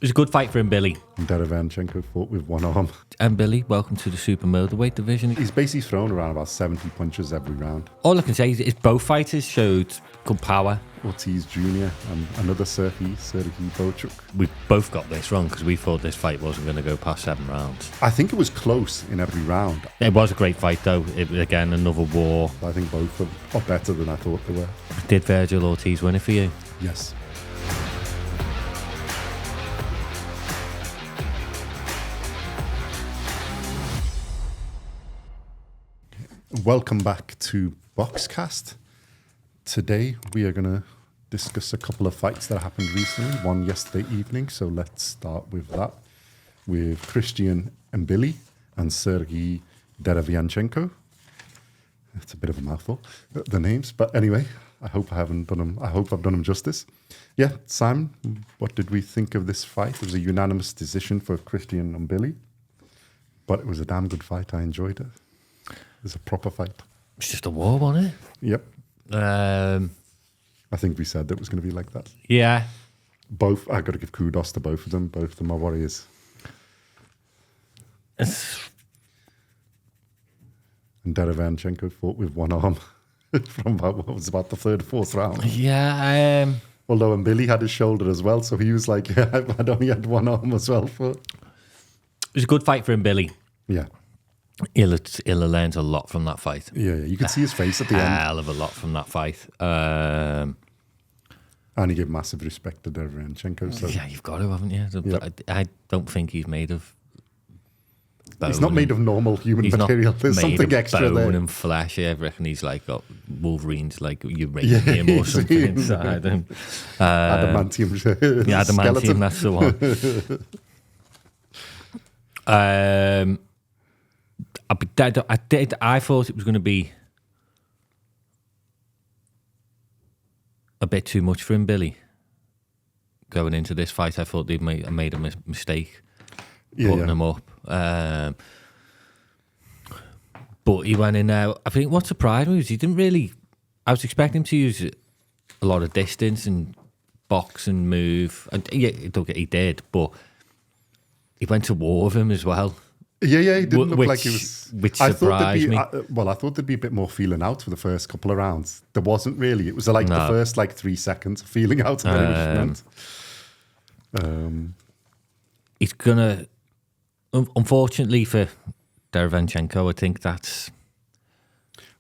It was a good fight for Mbilli. Derevyanchenko fought with one arm. Mbilli, welcome to the super middleweight division. He's basically thrown around about 70 punches every round. All I can say is both fighters showed good power. Ortiz Jr. and another Serhii Bohachuk. We both got this wrong because we thought this fight wasn't going to go past 7 rounds. I think it was close in every round. It was a great fight though. Again, another war. I think both of them are better than I thought they were. Did Virgil Ortiz win it for you? Yes. Welcome back to BoxCast. Today we are going to discuss a couple of fights that happened recently, one yesterday evening, so let's start with that, with Christian Mbilli and Serhii Derevyanchenko. It's a bit of a mouthful, the names, but anyway, I hope I've done them justice. Yeah, Simon, what did we think of this fight? It was a unanimous decision for Christian Mbilli, but it was a damn good fight. I enjoyed it. It was a proper fight. It's just a war, wasn't it? Yep. I think we said that it was going to be like that. Yeah. Both, I got to give kudos to both of them. Both of them are warriors. And Derevyanchenko fought with one arm from about the third, fourth round. Yeah. Although Mbilli had his shoulder as well, so he was like, yeah, I'd only had one arm as well. It was a good fight for Mbilli. Yeah. He'll have learned a lot from that fight. Yeah, you could see his face at the end. Hell of a lot from that fight. And he gave massive respect to Derevyanchenko. So. Yeah, you've got to, haven't you? Yep. I don't think he's made of bone. He's not made of normal human material. There's something extra bone there. And flesh. I reckon he's like got Wolverine's like uranium or something inside him. Adamantium. Yeah, adamantium, that's the one. I thought it was going to be a bit too much for Mbilli going into this fight. I thought they'd made a mistake putting him up. But he went in there. I think what surprised me was he didn't really... I was expecting him to use a lot of distance and box and move. And yeah, he did, but he went to war with him as well. Yeah, he didn't look like he was... Which surprised me. I thought there'd be a bit more feeling out for the first couple of rounds. There wasn't really. It was like the first 3 seconds of feeling out. He's going to... Unfortunately for Derevyanchenko, I think that's...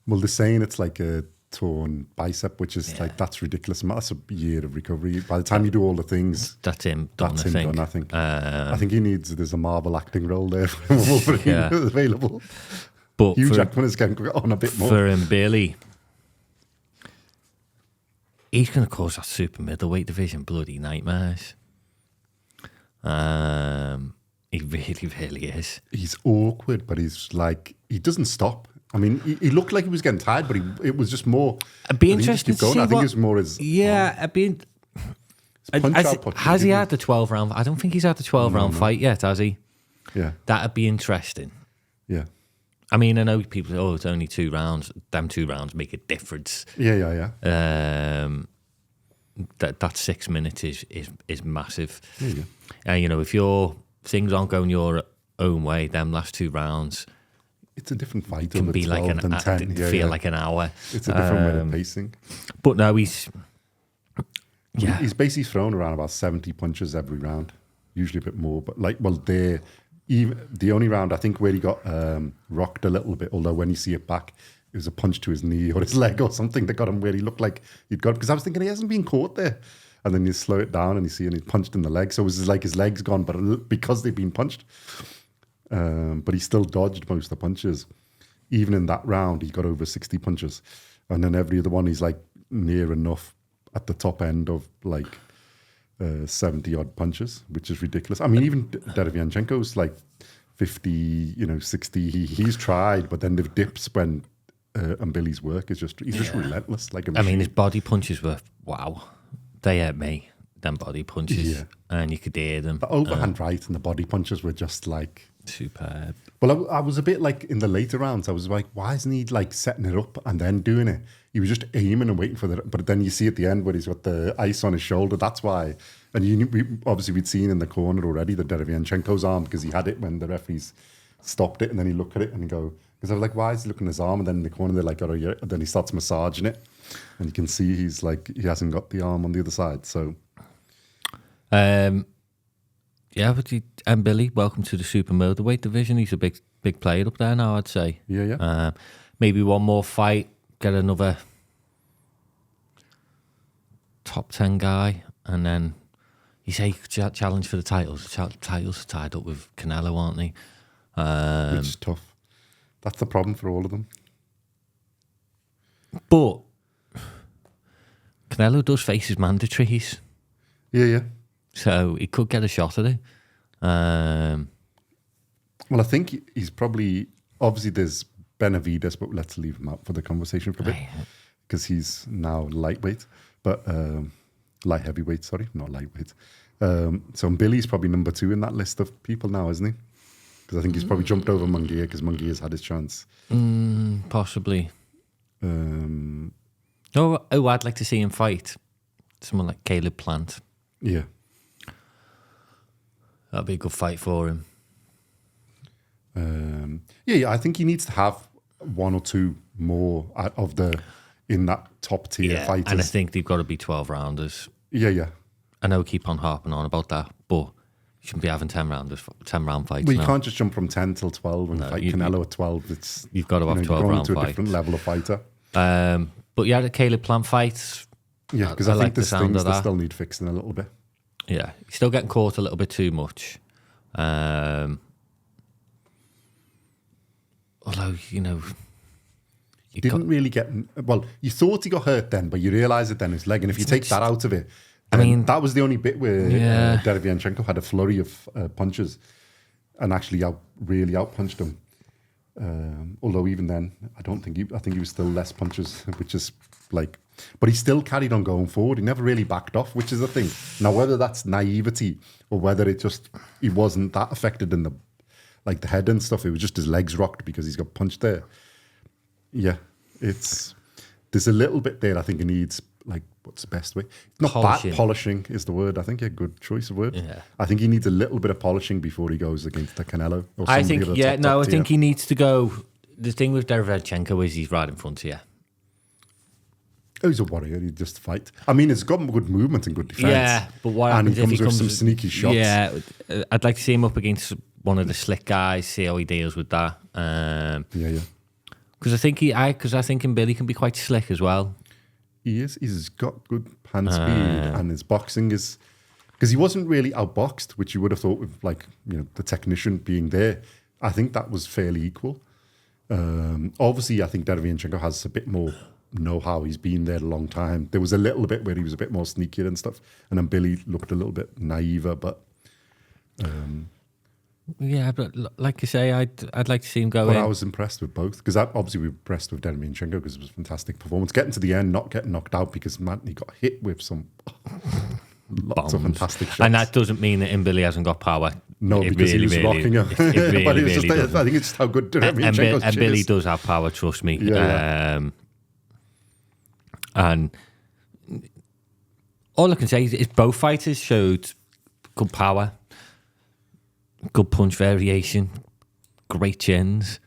Well, they're saying it's like a torn bicep, which is like, that's ridiculous. That's a year of recovery. By the time you do all the things... That's him done, I think. I think he needs... There's a Marvel acting role there for Wolverine available. But Hugh Jackman is getting on a bit more. For Mbilli, he's going to cause that super middleweight division bloody nightmares. He really is. He's awkward, but he's like... He doesn't stop. I mean, he looked like he was getting tired, but it was just more... It'd be interesting to see I think it was more his... Yeah, it'd be... Has he had the 12-round... I don't think he's had the 12-round fight yet, has he? Yeah. That'd be interesting. Yeah. I mean, I know people say, it's only 2 rounds. Them 2 rounds make a difference. Yeah. That 6 minutes is massive. Yeah. And, if things aren't going your own way, them last 2 rounds... It's a different fight. Can be like an 10. Feel like an hour. It's a different way of pacing. But no, he's basically thrown around about 70 punches every round, usually a bit more. But the only round I think where he got rocked a little bit, although when you see it back, it was a punch to his knee or his leg or something that got him where he looked like he'd got. Because I was thinking he hasn't been caught there, and then you slow it down and you see he's punched in the leg. So it was like his leg's gone, but because they've been punched. But he still dodged most of the punches. Even in that round, he got over 60 punches. And then every other one, he's like near enough at the top end of 70-odd punches, which is ridiculous. I mean, even Derevyanchenko's like 50, 60. He's tried, but then the dips when Mbilli's work is just... He's just relentless. His body punches were, wow. They hurt me. them body punches, and you could hear them. The overhand right and the body punches were just like superb. Well, I was a bit like in the later rounds. I was like, why isn't he like setting it up and then doing it? He was just aiming and waiting for the. But then you see at the end where he's got the ice on his shoulder. That's why. And we'd seen in the corner already the Derevyanchenko's arm because he had it when the referees stopped it, and then he looked at it and he go. Because I was like, why is he looking at his arm? And then in the corner they're like, oh yeah. And then he starts massaging it, and you can see he's like he hasn't got the arm on the other side. So. Yeah, but Mbilli, welcome to the super middleweight division. He's a big player up there now, I'd say. Yeah. Maybe one more fight, get another top 10 guy, and then you say challenge for the titles. The titles are tied up with Canelo, aren't they? Which is tough. That's the problem for all of them. But Canelo does face his mandatories. Yeah. So he could get a shot at it. Well, I think he's probably... Obviously, there's Benavides, but let's leave him out for the conversation for a bit. Because he's now lightweight. But... light heavyweight, sorry. Not lightweight. So Mbilli's probably number 2 in that list of people now, isn't he? Because I think he's probably jumped over Munguia because Munguia's had his chance. Possibly. I'd like to see him fight someone like Caleb Plant. Yeah. That'd be a good fight for him. I think he needs to have 1 or 2 more of in that top tier fighters. And I think they've got to be 12 rounders. Yeah. I know we keep on harping on about that, but you shouldn't be having 10 round fights. Well, you can't just jump from 10 till 12 and fight Canelo at 12. You've got to have 12 round to fights. A different level of fighter. But yeah, the Caleb Plant fights. Yeah, because I think there's things that still need fixing a little bit. Yeah, he's still getting caught a little bit too much. Although, He didn't really get... Well, you thought he got hurt then, but you realise it then, his leg. And if you take that out of it... that was the only bit where Derevyanchenko had a flurry of punches and actually really outpunched him. Although even then, I think he was still less punches, which is like... But he still carried on going forward. He never really backed off, which is the thing. Now, whether that's naivety or whether he wasn't that affected in the head and stuff, it was just his legs rocked because he's got punched there. Yeah, there's a little bit there I think he needs, what's the best way? Not polishing. Bad, polishing is the word. I think a good choice of word. Yeah. I think he needs a little bit of polishing before he goes against the Canelo. I think he needs to go. The thing with Derevyanchenko is he's right in front of you. Oh, he's a warrior. He just fight. I mean, he's got good movement and good defense. Yeah, but what happens if he comes with some sneaky shots? Yeah, I'd like to see him up against one of the slick guys. See how he deals with that. Because I think Mbilli can be quite slick as well. He is. He's got good hand speed, and his boxing is because he wasn't really outboxed, which you would have thought with the technician being there. I think that was fairly equal. Obviously, I think Derevyanchenko has a bit more know-how. He's been there a long time. There was a little bit where he was a bit more sneakier and stuff, and then Mbilli looked a little bit naiver, but. Yeah, but like you say, I'd like to see him go in. I was impressed with both because obviously we were impressed with Derevyanchenko because it was a fantastic performance. Getting to the end, not getting knocked out because he got hit with some lots of fantastic shots. And that doesn't mean that Mbilli hasn't got power. No, because he was rocking him. But it was just, I think it's just how good Derevyanchenko's and Mbilli does have power, trust me. And all I can say is both fighters showed good power. Good punch variation, great chins.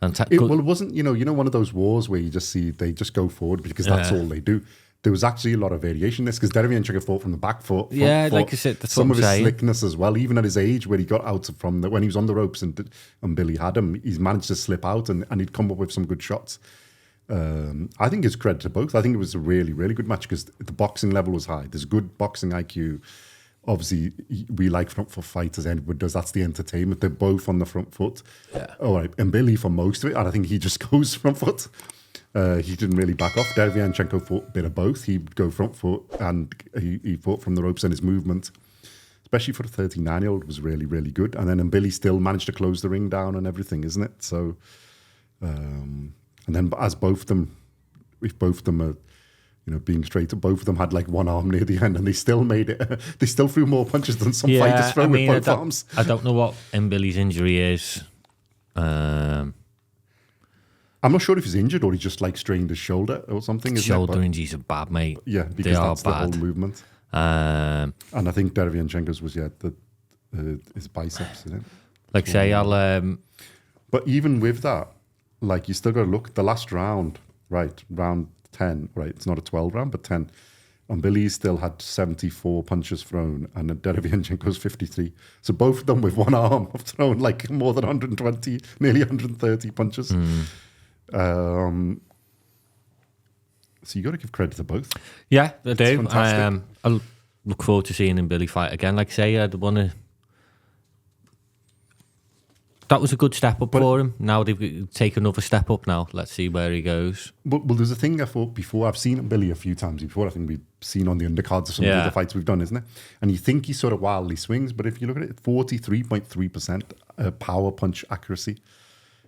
It wasn't, one of those wars where you just see they just go forward because that's all they do. There was actually a lot of variation in this because Derevyanchenko fought from the back foot. Like I said, that's some of his saying. Slickness as well, even at his age where he got out from when he was on the ropes and Mbilli had him, he's managed to slip out and he'd come up with some good shots. I think it's credit to both. I think it was a really, really good match because the boxing level was high. There's good boxing IQ. Obviously, we like front foot fighters. Everybody does. That's the entertainment. They're both on the front foot. Yeah. All right. And Mbilli for most of it, and I think he just goes front foot. He didn't really back off. Derevyanchenko fought a bit of both. He'd go front foot and he fought from the ropes, and his movement, especially for a 39-year-old, was really, really good. And then Mbilli still managed to close the ring down and everything, isn't it? So, and then if both of them are, being straight. Both of them had like one arm near the end, and they still made it. They still threw more punches than some fighters throw with both arms. I don't know what Mbilli's injury is. I'm not sure if he's injured or he just like strained his shoulder or something. Shoulder injuries are bad, mate. Yeah, because that's the whole movement. And I think Derevyanchenko's was his biceps, isn't it? Like say, But even with that, like you still got to look the last round, right? Round 10, right? It's not a 12 round, but 10. And Mbilli still had 74 punches thrown, and Derevyanchenko's 53. So both of them with one arm have thrown like more than 120, nearly 130 punches. So you got to give credit to both. Yeah, I do. I look forward to seeing Mbilli fight again. Like I say, I'd want to. That was a good step up for him. Now they've taken another step up now. Let's see where he goes. Well, there's a thing I thought before. I've seen Mbilli a few times before. I think we've seen on the undercards of some of the other fights we've done, isn't it? And you think he sort of wildly swings, but if you look at it, 43.3% power punch accuracy.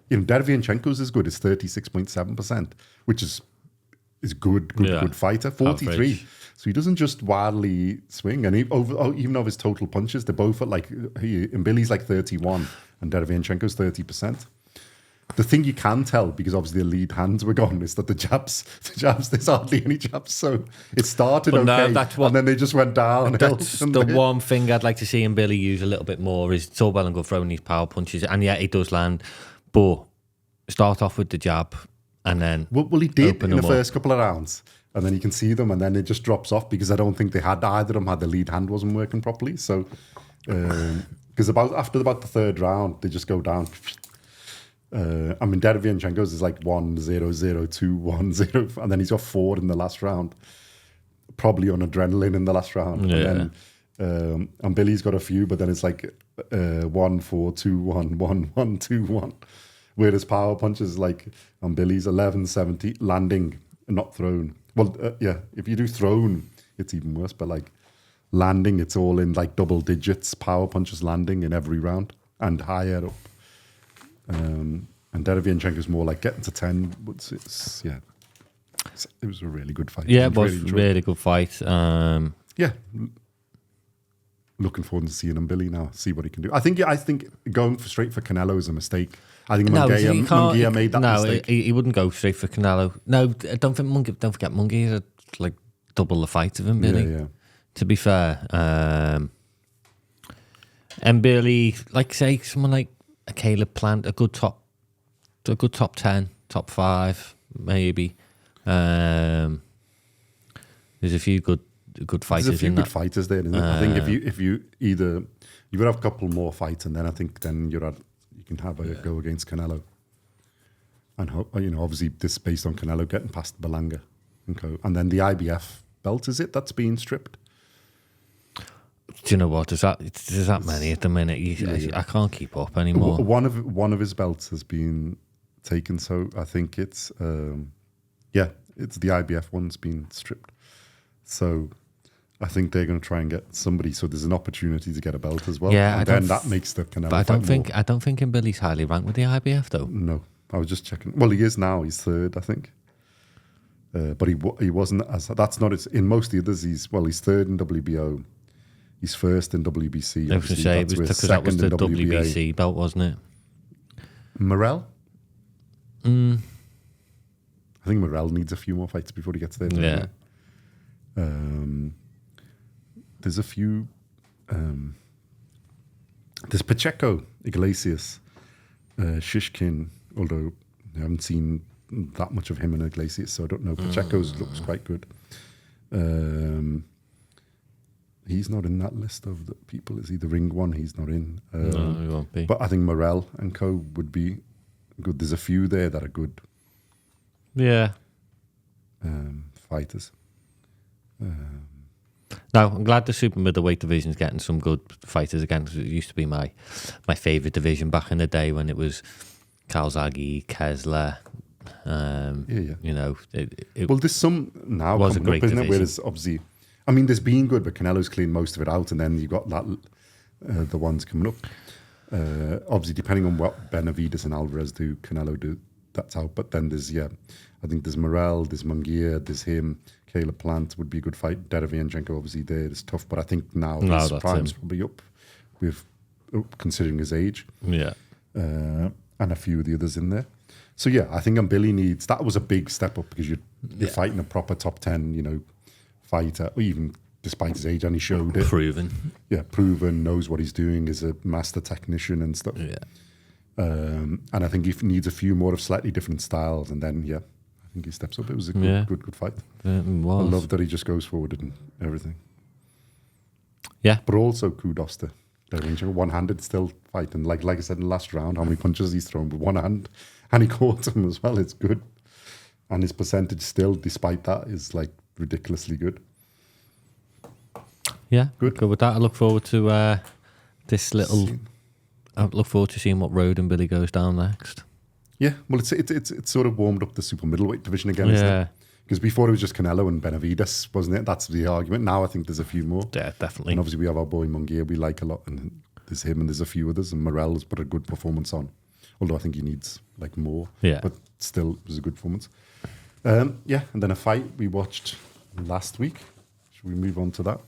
Derevyanchenko's is good. It's 36.7%, which is good fighter. 43. Average. So he doesn't just wildly swing. And even of his total punches, they're both at like, Mbilli's like 31 and Derevyanchenko's 30%. The thing you can tell, because obviously the lead hands were gone, is that the jabs, there's hardly any jabs. So it started and then they just went down. That's the one thing I'd like to see Mbilli use a little bit more is it's all well and good throwing these power punches. And yeah, it does land. But start off with the jab and then Well, he did in the first couple of rounds. And then you can see them, and then it just drops off because I don't think they had either of them had the lead hand wasn't working properly. So, because after about the third round, they just go down. I mean, Derevyanchenko's is like 1-0-0, 2-1-0, and then he's got 4 in the last round, probably on adrenaline in the last round. Yeah. And then Mbilli's got a few, but then it's like 1-4, 2-1, 1-1, 2-1. Whereas power punches like Mbilli's 11-70 landing, not thrown. Well, if you do thrown, it's even worse. But like landing, it's all in like double digits. Power punches landing in every round and higher up. And Derevyanchenko's more like getting to 10. It was a really good fight. Yeah, it was really good fight. Looking forward to seeing Mbilli now. See what he can do. I think going straight for Canelo is a mistake. I think Munguia made that mistake. No, he wouldn't go straight for Canelo. No, I don't think don't forget Munguia had like double the fight of Mbilli. Yeah. To be fair, Mbilli, like say someone like a Caleb Plant, a good top 10, top 5 maybe. There's a few good fighters. There's a few good fighters there, isn't there? I think if you either you would have a couple more fights, and then I think you can have a go against Canelo, and obviously this is based on Canelo getting past Berlanga and co, and then the IBF belt that's being stripped. Do you know what? There's that many at the minute. I can't keep up anymore. One of his belts has been taken, so I think it's it's the IBF one's been stripped. So I think they're going to try and get somebody. So there's an opportunity to get a belt as well. Yeah, and then that makes the Canelo. But I don't think Mbilli's highly ranked with the IBF though. No, I was just checking. Well, he is now. He's 3rd, I think. But he wasn't as. That's not. In most of the others, he's 3rd in WBO. He's 1st in WBC. I was going to say because that was the WBC belt, wasn't it? Morel. I think Morel needs a few more fights before he gets there. Yeah. There's a few. There's Pacheco, Iglesias, Shishkin. Although I haven't seen that much of him in Iglesias, so I don't know. Pacheco's looks quite good. He's not in that list of the people. Is he the ring one? He's not in. No, he won't be. But I think Morel and co would be good. There's a few there that are good. Yeah. Fighters. No, I'm glad the super middleweight division's getting some good fighters again. Cause it used to be my favourite division back in the day when it was Calzaghe, Kessler. Well, there's some now was coming a great up, isn't division. it? Whereas obviously, I mean, there's been good, but Canelo's cleaned most of it out, and then you've got that the ones coming up. Obviously, depending on what Benavides and Alvarez do, Canelo do. That's out. But then there's I think there's Morel, there's Munguia, there's him. Caleb Plant would be a good fight. Derevyanchenko obviously there is tough, but I think now No, his that's prime's him. probably up with considering his age. Yeah. And a few of the others in there. So yeah, I think Mbilli needs, that was a big step up because you're fighting a proper top 10, fighter, even despite his age, and he showed it. Proven. Yeah, proven, knows what he's doing, is a master technician and stuff. Yeah. And I think he needs a few more of slightly different styles, and then I think he steps up. It was a good fight. It was. I love that he just goes forward and everything. Yeah. But also kudos to Derevyanchenko, one-handed still fighting. Like I said in the last round, how many punches he's thrown with one hand, and he caught them as well. It's good, and his percentage still, despite that, is like ridiculously good. Yeah. Good. With that, I look forward to this little. I look forward to seeing what road Mbilli goes down next. Yeah, well, it's sort of warmed up the super middleweight division again, isn't it? Because before it was just Canelo and Benavides, wasn't it? That's the argument. Now I think there's a few more. Yeah, definitely. And obviously we have our boy Munguia we like a lot, and there's him and there's a few others, and Morel's put a good performance on. Although I think he needs like more. Yeah. But still, it was a good performance. And then a fight we watched last week. Should we move on to that?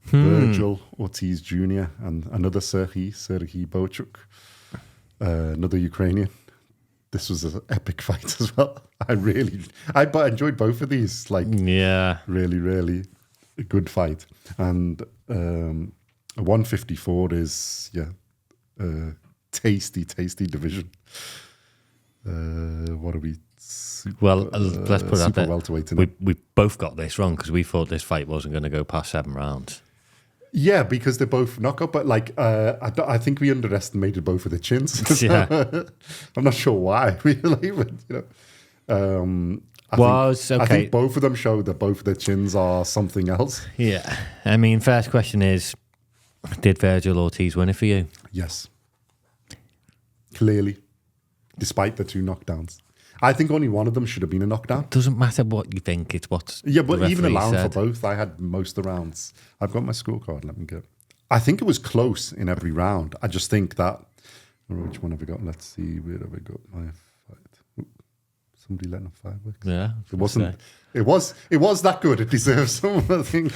Virgil Ortiz Jr. and another Serhii Bohachuk, another Ukrainian. This was an epic fight as well. I enjoyed both of these. Really, really a good fight. And 154 is tasty division. What are we? Let's put it out there. Welterweight. We both got this wrong because we thought this fight wasn't going to go past 7 rounds. Yeah, because they're both knockout, but I think we underestimated both of their chins. Yeah. I'm not sure why, really, but I think both of them show that both of their chins are something else. Yeah. I mean, first question is, did Virgil Ortiz win it for you? Yes. Clearly, despite the 2 knockdowns. I think only one of them should have been a knockdown. Doesn't matter what you think, it's what Yeah, but the even referee allowing said. for both, I had most of the rounds. I've got my scorecard, let me go. I think it was close in every round. I just think that, which one have we got? Let's see, where have I got my fight? Ooh, somebody letting off fireworks. Yeah. It wasn't, it was that good. It deserves some, I think.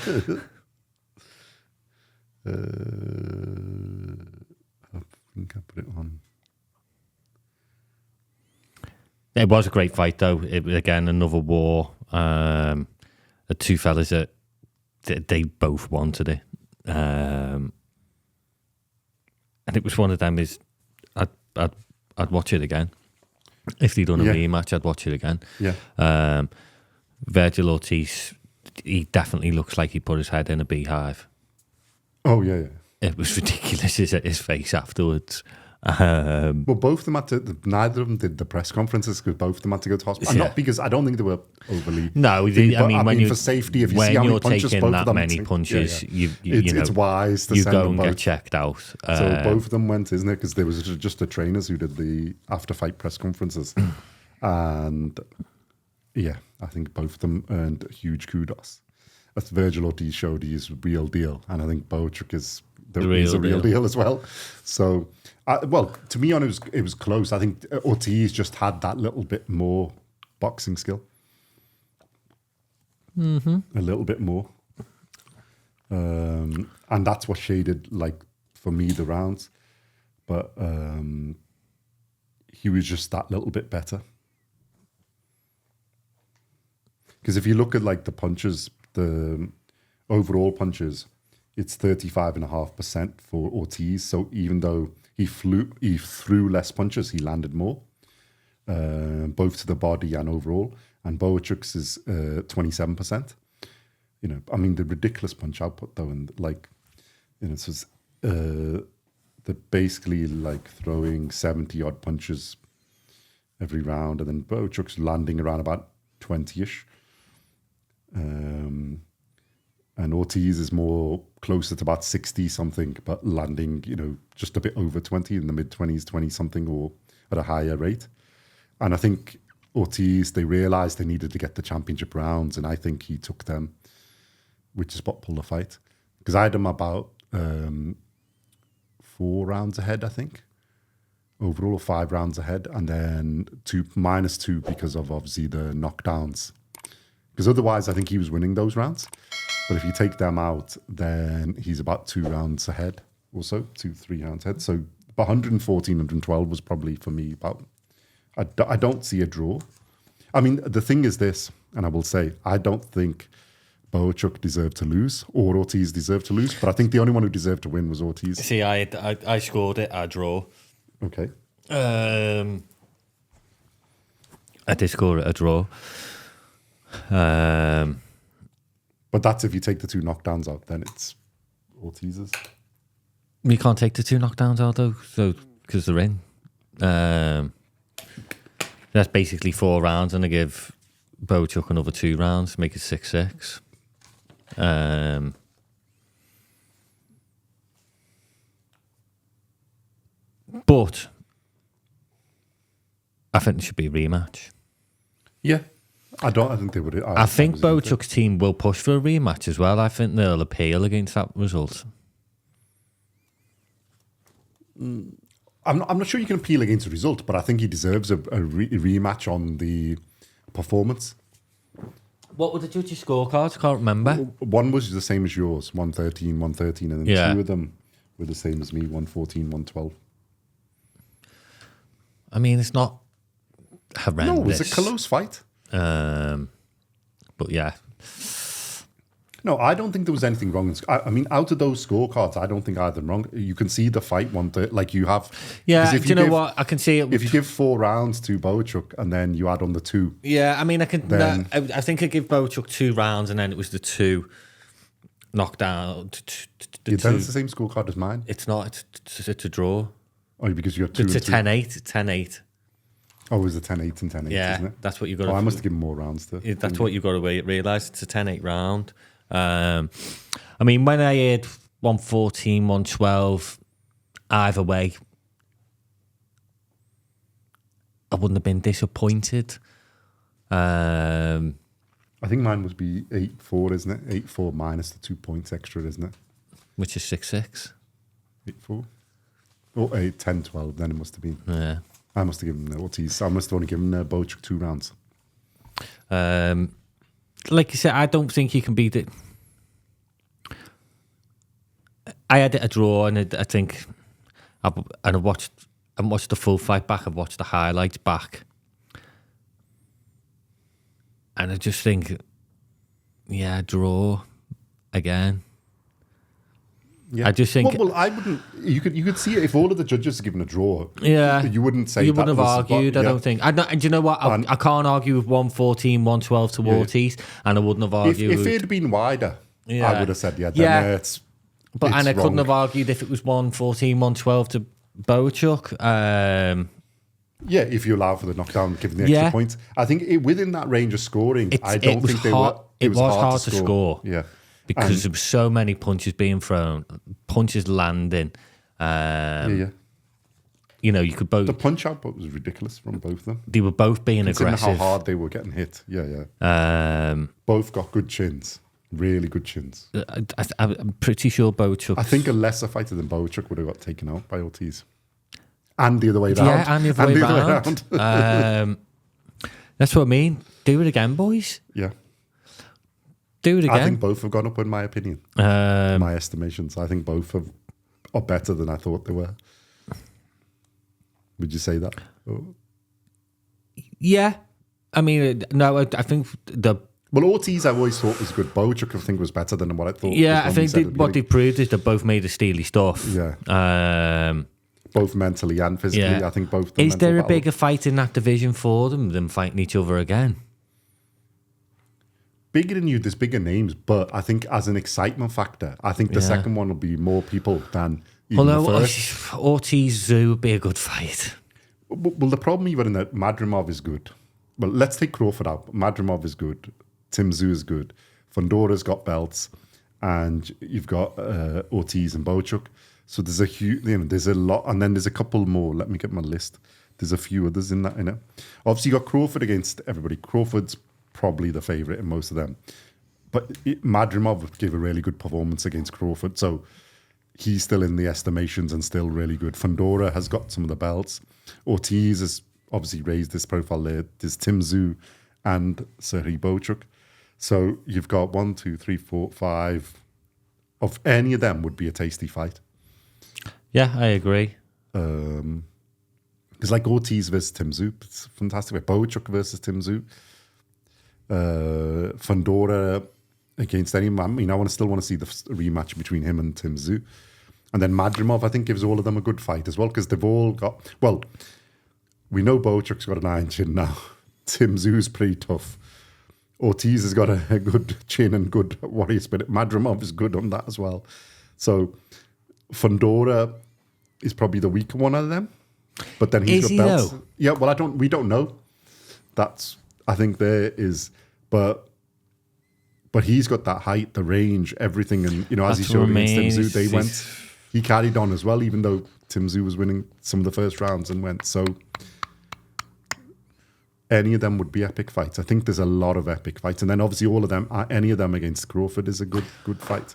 I think I put it on. It was a great fight, though. Again, another war. The 2 fellas that they both wanted it, and it was one of them. I'd watch it again if they'd done a rematch. I'd watch it again. Yeah. Virgil Ortiz, he definitely looks like he put his head in a beehive. Oh yeah. It was ridiculous. His face afterwards. Well, both of them had to. Neither of them did the press conferences because both of them had to go to hospital. Yeah. Not because I don't think they were overly. No, when you for safety, if you when see how many you're punches taking both that of them many take- punches, yeah. you know it's wise to you send go them and both. get checked out. So both of them went, isn't it? Because there was just the trainers who did the after-fight press conferences, and I think both of them earned huge kudos. As Virgil Ortiz showed, he's real deal, and I think Bohachuk is the real deal as well. So, to me, it was close. I think Ortiz just had that little bit more boxing skill, a little bit more, and that's what shaded for me the rounds. But he was just that little bit better. Because if you look at the punches, the overall punches, it's 35.5% for Ortiz. So even though he threw less punches, he landed more, both to the body and overall. And Bohachuk's is 27%. The ridiculous punch output though, and so they're basically throwing 70 odd punches every round, and then Bohachuk's landing around about 20ish. And Ortiz is more closer to about 60 something, but landing, just a bit over 20 in the mid 20s, 20 something, or at a higher rate. And I think Ortiz, they realized they needed to get the championship rounds, and I think he took them, which is what pulled the fight. Because I had him about 4 rounds ahead, I think, overall, or 5 rounds ahead, and then -2 because of obviously the knockdowns. Because otherwise, I think he was winning those rounds. But if you take them out, then he's about 2 rounds ahead also, 2-3 rounds ahead. So 114, 112 was probably for me about... I don't see a draw. I mean, the thing is this, and I will say, I don't think Bohachuk deserved to lose or Ortiz deserved to lose, but I think the only one who deserved to win was Ortiz. See, I scored it, I draw. Okay. I did score it, a draw. But that's if you take the 2 knockdowns out, then it's Ortiz's. You can't take the 2 knockdowns out, though, so because they're in. That's basically 4 rounds, and I give Bohachuk another 2 rounds, make it 6-6. But I think there should be a rematch. Yeah. I think they would. I think Bohachuk's team will push for a rematch as well. I think they'll appeal against that result. I'm not sure you can appeal against the result, but I think he deserves a rematch on the performance. What were the judges' scorecards? I can't remember. One was the same as yours, 113, 113, and then 2 of them were the same as me, 114, 112. I mean, it's not horrendous. No, it was a close fight. But yeah. No, I don't think there was anything wrong. I mean, out of those scorecards, I don't think either wrong. You can see the fight like you have. Yeah, do you know what? I can see it. If you give 4 rounds to Bohachuk and then you add on the 2. Yeah, I mean, I can. I think I give Bohachuk 2 rounds and then it was the 2 knockdown. Then it's the same scorecard as mine. It's not. It's a draw. Oh, because you're 2 It's a 10-8. 10-8. Oh, it was a 10-8 and 10-8, yeah, isn't it? That's what you've got to... I must have given more rounds to... That's what you've got to realise. It's a 10-8 round. I mean, when I heard 114, 112, either way, I wouldn't have been disappointed. I think mine would be 8-4, isn't it? 8-4 minus the 2 points extra, isn't it? Which is 6-6. 8-4? Oh, 10-12, then it must have been. Yeah. I must have given Ortiz. I must have only given Bohachuk 2 rounds. Like you said, I don't think you can beat it. I had it a draw, and I think, I watched the full fight back. I've watched the highlights back, and I just think, yeah, draw again. Yeah. I just think. Well, I wouldn't. You could see it if all of the judges had given a draw. Yeah, you wouldn't say you that wouldn't have argued. I don't think. Do you know what? I can't argue with 114, 112 to Ortiz, and I wouldn't have argued. If it had been wider, I would have said then it's. But it's I wrong. couldn't have argued if it was 114, 112 to Bohachuk. Yeah, if you allow for the knockdown, given the extra points. I think within that range of scoring, I don't think they were. It was hard to score. Yeah. Because there were so many punches being thrown, punches landing. Yeah. You know, you could both... The punch output was ridiculous from both of them. They were both being aggressive. How hard they were getting hit. Yeah. Both got good chins. Really good chins. I'm pretty sure Bohachuk... I think a lesser fighter than Bohachuk would have got taken out by Ortiz. And the other way around. Yeah, and the other way around. That's what I mean. Do it again, boys. Yeah. Do it again. I think both have gone up in my opinion. My estimations. I think both are better than I thought they were. Would you say that? Oh. Yeah. I mean, no, I think Well, Ortiz I always thought was good. Bohachuk I think was better than what I thought. Yeah, I think what they proved is they both made a steely stuff. Yeah. Both mentally and physically. Yeah. I think both. Is there a bigger fight in that division for them than fighting each other again? Bigger than you, there's bigger names, but I think as an excitement factor, I think the second one will be more people than even the first. Ortiz Zoo would be a good fight. Well, the problem you've got in that Madrimov is good. Well, let's take Crawford out. Madrimov is good. Tim Tszyu is good. Fondora's got belts, and you've got Ortiz and Bohachuk. So there's a huge, there's a lot, and then there's a couple more. Let me get my list. There's a few others in that. Obviously, you got Crawford against everybody. Crawford's probably the favourite in most of them. But Madrimov gave a really good performance against Crawford, so he's still in the estimations and still really good. Fondora has got some of the belts. Ortiz has obviously raised this profile there. There's Tim Tszyu and Serhii Bohachuk. So you've got 1, 2, 3, 4, 5. Of any of them would be a tasty fight. Yeah, I agree. It's like Ortiz versus Tim Tszyu. It's fantastic. Bohachuk versus Tim Tszyu. Fundora against anyone. I mean, still want to see the rematch between him and Tim Tszyu. And then Madrimov, I think, gives all of them a good fight as well, because they've all got... Well, we know Bohachuk's got an iron chin now. Tim Tszyu's pretty tough. Ortiz has got a good chin and good warrior spirit. Madrimov is good on that as well. So Fundora is probably the weaker one of them. But then he's got belts. Though? Yeah, well, we don't know. I think there is... But he's got that height, the range, everything. And, as he showed against Tim Tszyu, he carried on as well, even though Tim Tszyu was winning some of the first rounds and went. So any of them would be epic fights. I think there's a lot of epic fights. And then obviously any of them against Crawford is a good fight.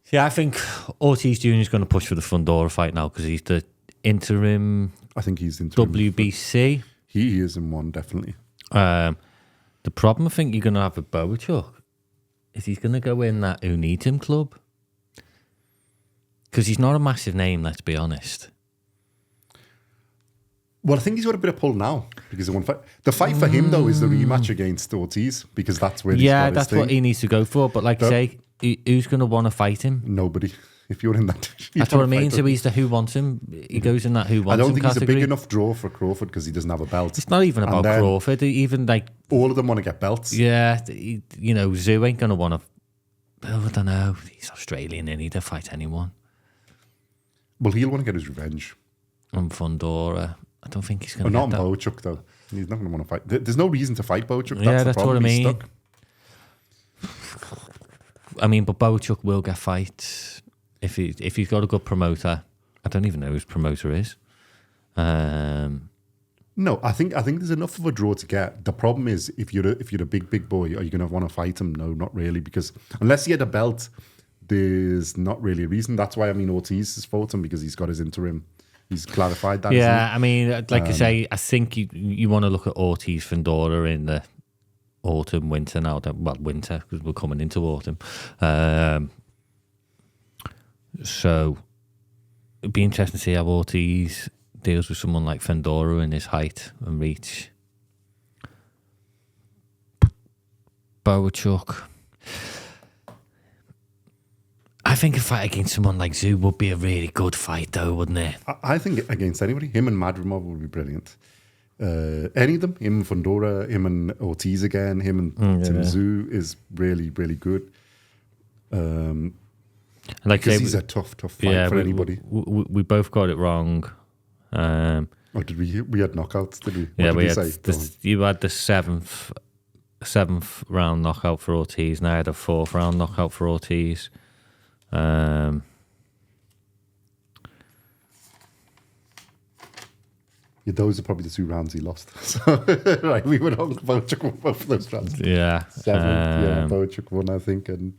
Yeah, I think Ortiz Jr. is going to push for the Fundora fight now because he's the interim... I think he's interim. WBC. He is in one, definitely. The problem I think you're going to have with Bohachuk is he's going to go in that Unbeaten club. Because he's not a massive name, let's be honest. Well, I think he's got a bit of pull now because of one fight. The fight for him, though, is the rematch against Ortiz because that's where he's got his that's thing. what he needs to go for. But like I say, who's going to want to fight him? Nobody. If you're in that... That's what I mean. So he's the who wants him. He goes in that who wants him I don't think category. he's a big enough draw for Crawford because he doesn't have a belt. It's not even about Crawford. Even like... All of them want to get belts. Yeah. Tszyu ain't going to want to... I don't know. He's Australian and he'd fight anyone. Well, he'll want to get his revenge. On Fundora. I don't think he's going to get that. Not on Bohachuk, though. He's not going to want to fight. There's no reason to fight Bohachuk. That's what I mean. He's stuck. I mean, but Bohachuk will get fights if he's got a good promoter. I don't even know who his promoter is. No, I think there's enough of a draw to get. The problem is if you're a big boy, are you going to want to fight him? No, not really, because unless he had a belt, there's not really a reason. That's why Ortiz has fought him because he's got his interim. He's clarified that. Yeah, I mean, like I say, I think you want to look at Ortiz Fundora in the autumn, winter now. Well, winter because we're coming into autumn. So it'd be interesting to see how Ortiz deals with someone like Fundora in his height and reach. Bohachuk. I think a fight against someone like Tszyu would be a really good fight, though, wouldn't it? I think against anybody, him and Madrimov would be brilliant. Any of them, him and Fundora, him and Ortiz again, him and Tim Tszyu is really, really good. Because he's a tough fight for anybody. We both got it wrong. Did we? We had knockouts, did we? Yeah, you had the seventh round knockout for Ortiz, and I had a 4th round knockout for Ortiz. Yeah, those are probably the 2 rounds he lost. So, right, we were on Bohachuk won both of those rounds. Yeah. 7th, Bohachuk won, I think, and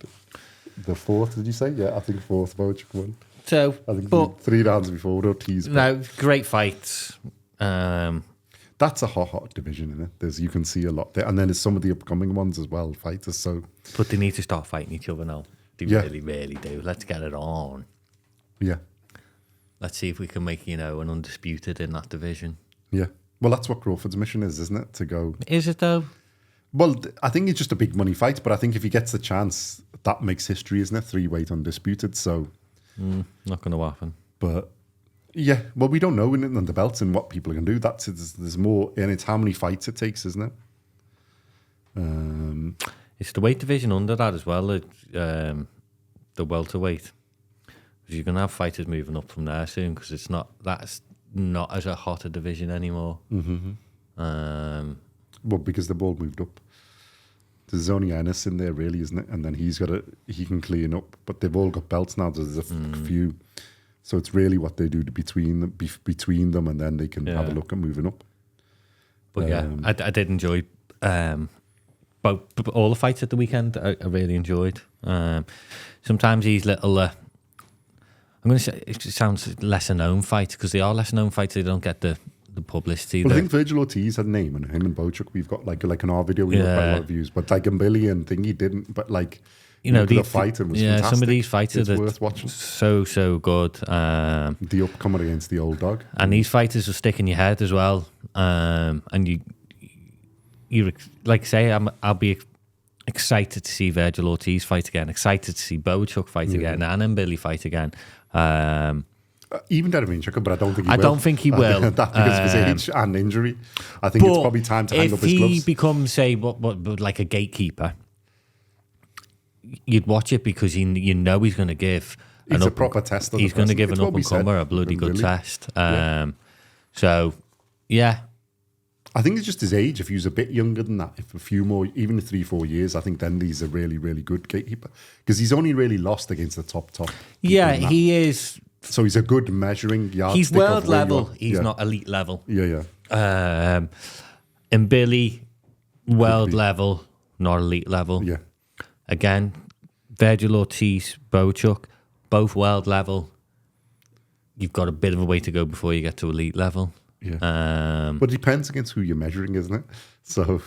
the 4th, did you say? Yeah, I think 4th Bohachuk won. So, I think 3 rounds before Ortiz. No, great fights. That's a hot division, isn't it? You can see a lot there. And then there's some of the upcoming ones as well, fighters. So, but they need to start fighting each other now. They really, really do. Let's get it on. Yeah. Let's see if we can make, an undisputed in that division. Yeah. Well, that's what Crawford's mission is, isn't it? To go. Is it, though? Well, I think it's just a big money fight, but I think if he gets the chance, that makes history, isn't it? 3-weight undisputed, so... not going to happen. But, yeah, well, we don't know in the belts and what people can do. There's more, and it's how many fights it takes, isn't it? It's the weight division under that as well, the welterweight. Because you're going to have fighters moving up from there soon, because that's not as a hotter division anymore. Mm-hmm. Well, because they've all moved up. There's only Ennis in there, really, isn't it? And then he can clean up. But they've all got belts now. There's a few. So it's really what they do between them, and then they can have a look at moving up. But I did enjoy all the fights at the weekend. I really enjoyed. Sometimes these little... I'm going to say it sounds lesser known fights because they are lesser known fights. They don't get the the publicity. Well, I think Virgil Ortiz had a name, and him and Bohachuk, we've got like in our video, we got quite a lot of views. But like Mbilli and Thingy didn't. But like, the fighting was fantastic. Some of these fighters it's are worth watching. So good. The upcomer against the old dog, and these fighters will stick in your head as well. And you like say, I'll be excited to see Virgil Ortiz fight again. Excited to see Bohachuk fight again, and Mbilli fight again. Even Derevyanchenko, but I don't think he will. I don't think he will. That because of his age and injury. I think it's probably time to hang up his gloves. If he becomes, say, what like a gatekeeper, you'd watch it because you know he's going to give. It's a proper test. He's going to give an up and comer a bloody good test. So, yeah. I think it's just his age. If he was a bit younger than that, if a few more, even 3-4 years, I think then he's a really, really good gatekeeper because he's only really lost against the top. Yeah, he is. So he's a good measuring yardstick. He's world level. He's not elite level. Yeah. Mbilli, world level, not elite level. Yeah. Again, Virgil Ortiz, Bohachuk, both world level. You've got a bit of a way to go before you get to elite level. Yeah. But it depends against who you're measuring, isn't it? So,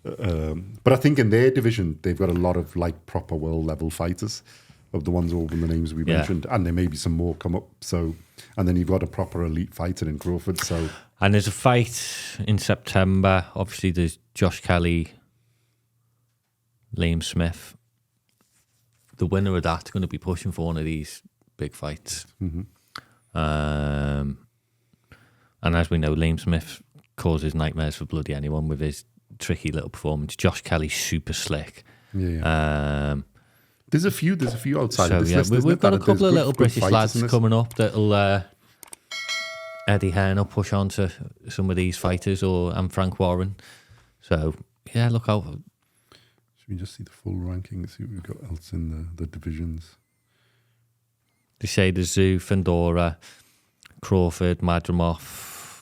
but I think in their division, they've got a lot of like proper world level fighters of the ones over the names we mentioned. And there may be some more come up. So, and then you've got a proper elite fighter in Crawford. So, and there's a fight in September. Obviously, there's Josh Kelly, Liam Smith. The winner of that's going to be pushing for one of these big fights. Mm-hmm. And as we know, Liam Smith causes nightmares for bloody anyone with his tricky little performance. Josh Kelly's super slick. Yeah. There's a few outside so, of this list. We've got a couple of little good British lads coming up that'll Eddie Hearn will push on to some of these fighters, and Frank Warren. So, yeah, look out. Should we just see the full ranking, see what we've got else in the divisions? They say there's Zoo, Fandora, Crawford, Madrimov,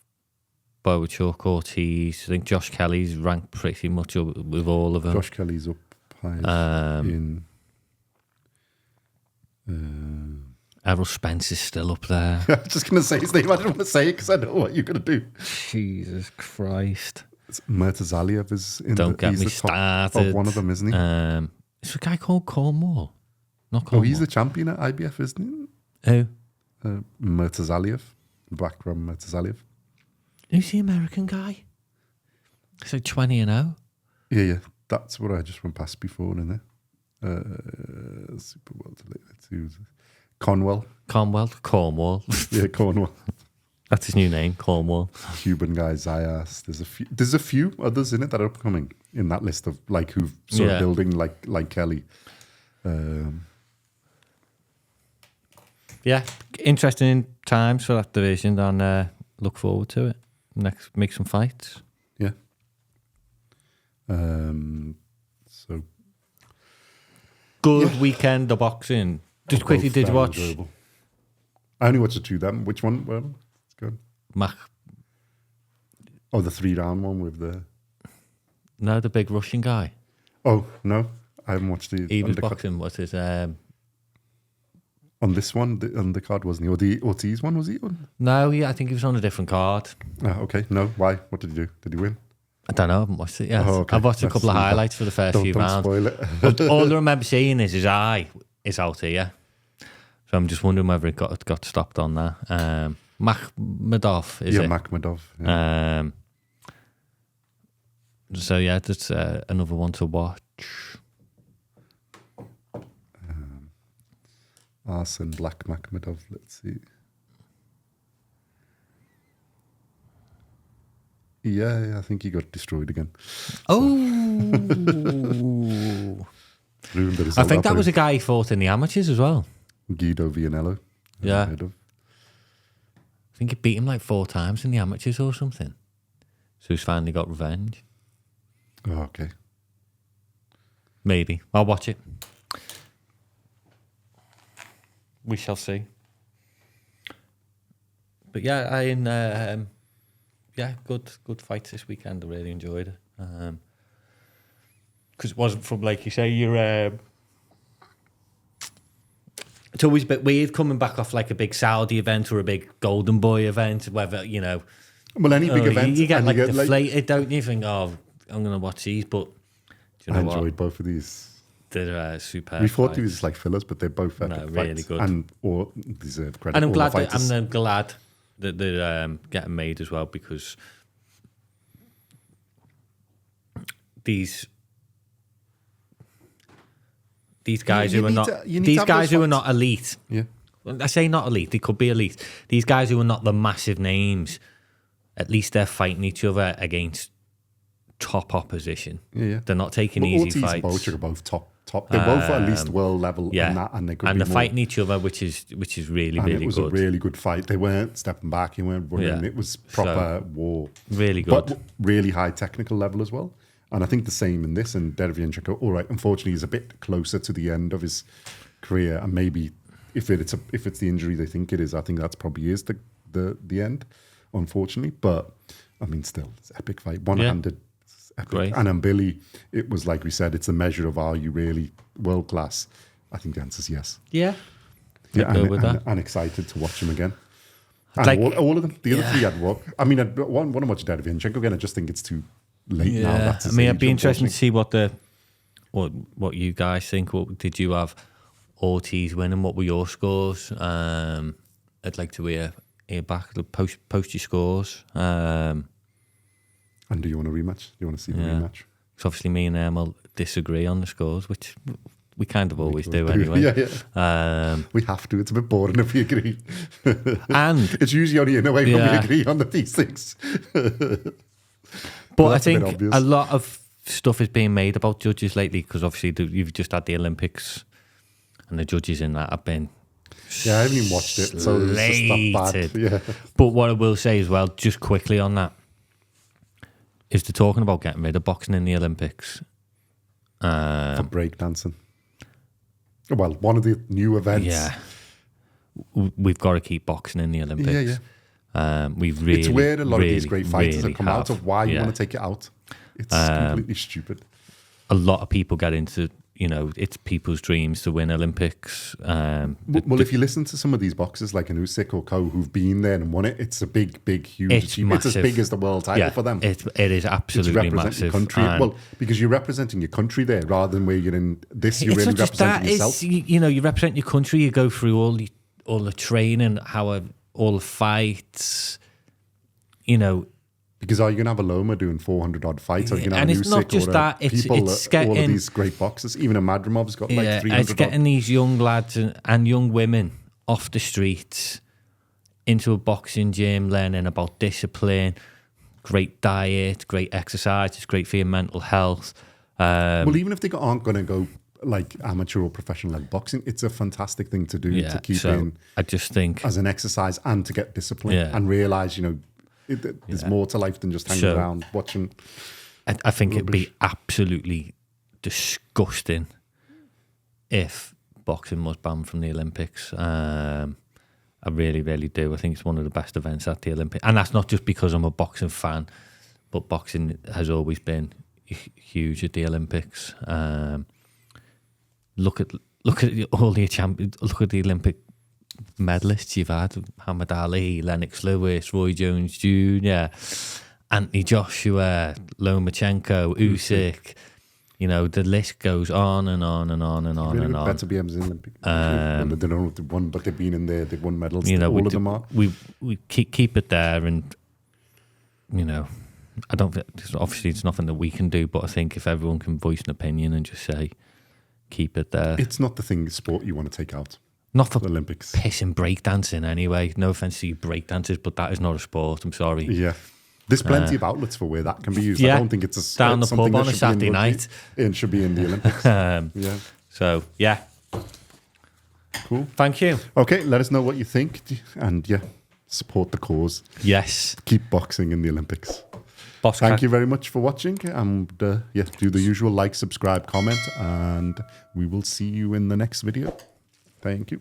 Bohachuk, Ortiz. I think Josh Kelly's ranked pretty much up with all of them. Josh Kelly's up high in... Errol Spence is still up there. I was just going to say his name. I didn't want to say it because I know what you're going to do. Jesus Christ. Murtazaliev is in Don't get he's me the top started. of one of them, isn't he? It's a guy called Cornwall. Not Cornwall. Oh, he's the champion at IBF, isn't he? Who? Murtazaliev. Bakram Murtazaliev. Who's the American guy? He's like 20-0. Yeah. That's what I just went past before, isn't it? Super welterweight. Cornwall. Cornwall. Yeah, Cornwall. That's his new name, Cornwall. Cuban guy Zayas. There's a few others in it that are upcoming in that list of like who've sort of building like Kelly. Yeah, interesting times for that division, and look forward to it. Next, make some fights. Yeah. So good weekend of boxing. Just quickly, did you watch? Enjoyable. I only watched the two of them. Which one? Well, it's good. Oh, the 3-round one with the... No, the big Russian guy. Oh, no. I haven't watched the... He was boxing, what's his... On this one, the undercard, wasn't he? Or the Ortiz one, was he on? No, I think he was on a different card. Okay. No, why? What did he do? Did he win? I don't know, I haven't watched it yet. Oh, okay. I've watched a couple of highlights for the first few rounds. Don't spoil it. But all I remember seeing is his eye is out here. So I'm just wondering whether it got stopped on that. Makhmedov, is it? Yeah, Makhmedov. Yeah. So yeah, that's another one to watch. Arsen Black Makhmedov, let's see. Yeah, I think he got destroyed again. Oh! I think that was a guy who fought in the amateurs as well. Guido Vianello. Yeah. I think he beat him like 4 times in the amateurs or something. So he's finally got revenge. Oh, okay. Maybe. I'll watch it. We shall see. But yeah, good fights this weekend. I really enjoyed it. Because it wasn't from, like you say, it's always a bit weird coming back off like a big Saudi event or a big Golden Boy event, whether, Well, any big event, you get and like you get deflated, don't you? You think, oh, I'm going to watch these, but do you know I what? enjoyed both of these. They're superb. We thought fights. these was like fillers, but they're both epic really fights. good. And or deserve credit. And I'm All glad the fighters. I'm glad that they're getting made as well, because these guys who are not who are not elite. Yeah. I say not elite, they could be elite. These guys who are not the massive names, at least they're fighting each other against top opposition. Yeah. They're not taking Well, easy Ortiz fights. and Bohachuk are both top. They're both at least world level. Yeah, and they could and be they're more. fighting each other, which is really, And really it was good. a really good fight. They weren't stepping back. You weren't running. Yeah. It was proper war. Really good. But really high technical level as well. And I think the same in this. And Derevyanchenko, all right, unfortunately, he's a bit closer to the end of his career. And maybe if it's the injury they think it is, I think that's probably is the end, unfortunately. But, I mean, still, it's an epic fight. One-handed. Epic. Great. And Mbilli, it was like we said, it's a measure of are you really world class? I think the answer is yes. Yeah. Yeah, go with that. and excited to watch him again. And Like- all of them, the other three I'd watch. I mean, I'd want to watch Derevyanchenko again. I just think it's too late now. That's I his mean, age, it'd be interesting to unfortunately. see what you guys think. What did you have Ortiz winning? What were your scores? I'd like to hear back. Post your scores. And do you want a rematch? Do you want to see the rematch? Because obviously me and Emil disagree on the scores, which we kind of always do anyway. Yeah. We have to. It's a bit boring if we agree. And It's usually only in a way when we Yeah. agree on these things. but I that's a bit think obvious. a lot of stuff is being made about judges lately, because obviously you've just had the Olympics, and the judges in that have been Yeah, I haven't even watched it, so it's just that bad. slated. Yeah. But what I will say as well, just quickly on that, is they're talking about getting rid of boxing in the Olympics. For breakdancing. Well, one of the new events. Yeah. We've got to keep boxing in the Olympics. Yeah, yeah. We've really, It's where a lot of these really, great fighters really have come out of why you Yeah. want to take it out. It's completely stupid. A lot of people get into, it's people's dreams to win Olympics. Well, if you listen to some of these boxers like an Usyk or Co who've been there and won it, it's a big, huge It's achievement. It's massive. as big as the world title for them. It is It's absolutely representing massive. your country. And Well, because you're representing your country there rather than where you're in this, you're it's really not just representing that. yourself. It's, you represent your country. You go through all the training, all the fights. Because are you going to have a Loma doing 400 odd fights? Are you going to have And a it's not Usyk just or that, it's people, all getting- of these great boxers? Even a Madrimov's got like 300 it's getting odd. these young lads and young women off the streets into a boxing gym, learning about discipline, great diet, great exercise. It's great for your mental health. Well, even if they aren't going to go like amateur or professional like boxing, it's a fantastic thing to do to keep in I just think as an exercise and to get discipline and realize, there's more to life than just hanging around watching. I think it'd be absolutely disgusting if boxing was banned from the Olympics. I really, really do. I think it's one of the best events at the Olympics. And that's not just because I'm a boxing fan, but boxing has always been huge at the Olympics. Look at all the champions. Look at the Olympic medalists you've had: Muhammad Ali, Lennox Lewis, Roy Jones Jr., Anthony Joshua, Lomachenko, Usyk. The list goes on and on and on and on Really and on. better BM's in Olympic. They don't know if they've won, but they've been in there. They've won medals. All of them are. We keep it there, and I don't. Obviously, it's nothing that we can do, but I think if everyone can voice an opinion and just say, keep it there. It's not the sport you want to take out. Not for the Olympics. Pissing breakdancing anyway. No offense to you breakdancers, but that is not a sport. I'm sorry. Yeah. There's plenty of outlets for where that can be used. Yeah. I don't think it's Down the something pub on that a should be Saturday in rugby. night. It should be in the Olympics. Yeah. So, yeah. Cool. Thank you. Okay, let us know what you think. And support the cause. Yes. Keep boxing in the Olympics. BoxCast. Thank you very much for watching. And do the usual like, subscribe, comment. And we will see you in the next video. Thank you.